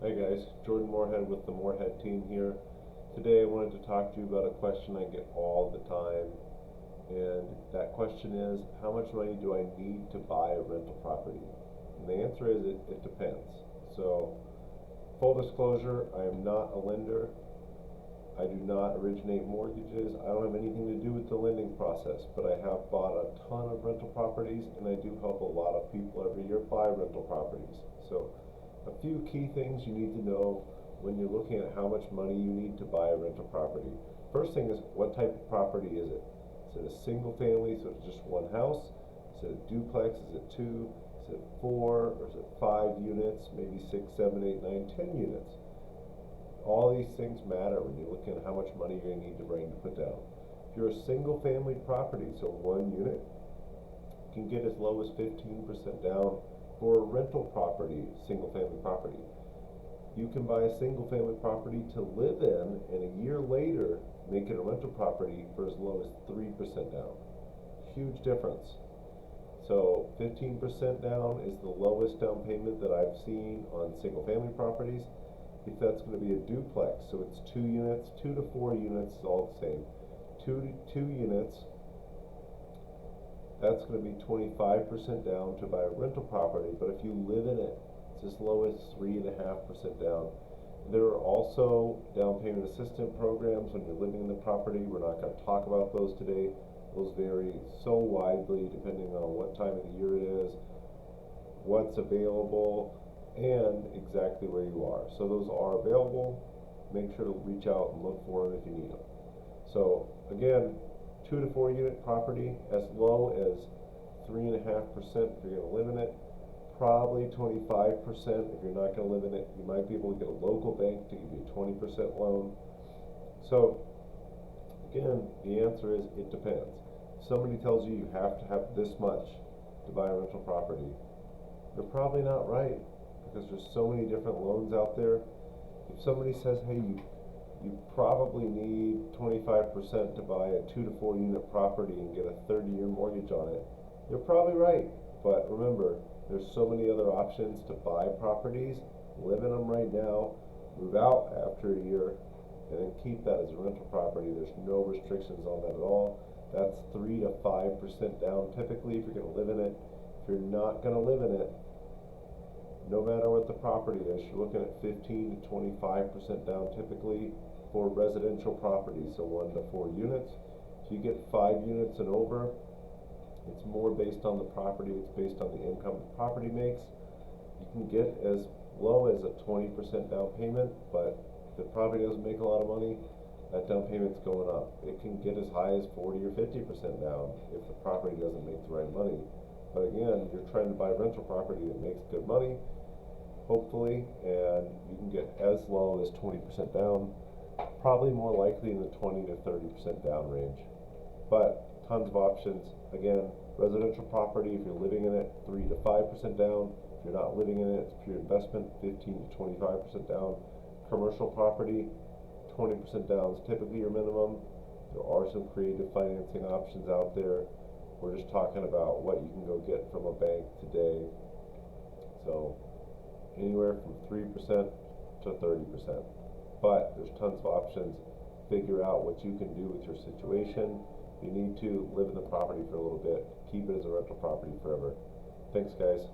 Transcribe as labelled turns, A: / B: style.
A: Hi guys, Jordan Moorhead with the Moorhead team here. Today I wanted to talk to you about a question I get all the time, and that question is, how much money do I need to buy a rental property? And the answer is, it depends. So, full disclosure, I am not a lender. I do not originate mortgages. I don't have anything to do with the lending process, but I have bought a ton of rental properties, and I do help a lot of people every year buy rental properties. So, a few key things you need to know when you're looking at how much money you need to buy a rental property. First thing is, what type of property is it? Is it a single family, so it's just one house? Is it a duplex? Is it two? Is it four? Or is it 5 units? Maybe six, seven, eight, nine, 10 units? All these things matter when you're looking at how much money you're going to need to bring to put down. If you're a single family property, so one unit, you can get as low as 15% down for a rental property, single family property. You can buy a single family property to live in, and a year later make it a rental property for as low as 3% down. Huge difference. So 15% down is the lowest down payment that I've seen on single family properties. If that's going to be a duplex, so it's 2 units, 2 to 4 units is all the same. 2 units, that's going to be 25% down to buy a rental property, but if you live in it, it's as low as 3.5% down. There are also down payment assistance programs when you're living in the property. We're not going to talk about those today. Those vary so widely depending on what time of the year it is, what's available, and exactly where you are. So those are available. Make sure to reach out and look for them if you need them. So again, 2 to 4 unit property as low as 3.5% if you're going to live in it. Probably 25% if you're not going to live in it. You might be able to get a local bank to give you a 20% loan. So again, the answer is, it depends. If somebody tells you you have to have this much to buy a rental property, they're probably not right, because there's so many different loans out there. If somebody says, hey, you probably need 25% to buy a 2 to 4 unit property and get a 30-year mortgage on it, you're probably right. But remember, there's so many other options to buy properties, live in them right now, move out after a year, and then keep that as a rental property. There's no restrictions on that at all. That's 3 to 5% down typically if you're going to live in it. If you're not going to live in it, no matter what the property is, you're looking at 15 to 25% down typically for residential properties, so 1 to 4 units. If you get 5 units and over, it's more based on the property, it's based on the income the property makes. You can get as low as a 20% down payment, but if the property doesn't make a lot of money, that down payment's going up. It can get as high as 40 or 50% down if the property doesn't make the right money. But again, you're trying to buy rental property that makes good money, hopefully, and you can get as low as 20% down, probably more likely in the 20 to 30% down range. But tons of options. Again, residential property, if you're living in it, 3 to 5% down. If you're not living in it, it's pure investment, 15 to 25% down. Commercial property, 20% down is typically your minimum. There are some creative financing options out there. We're just talking about what you can go get from a bank today. So anywhere from 3% to 30%. But there's tons of options. Figure out what you can do with your situation. You need to live in the property for a little bit. Keep it as a rental property forever. Thanks, guys.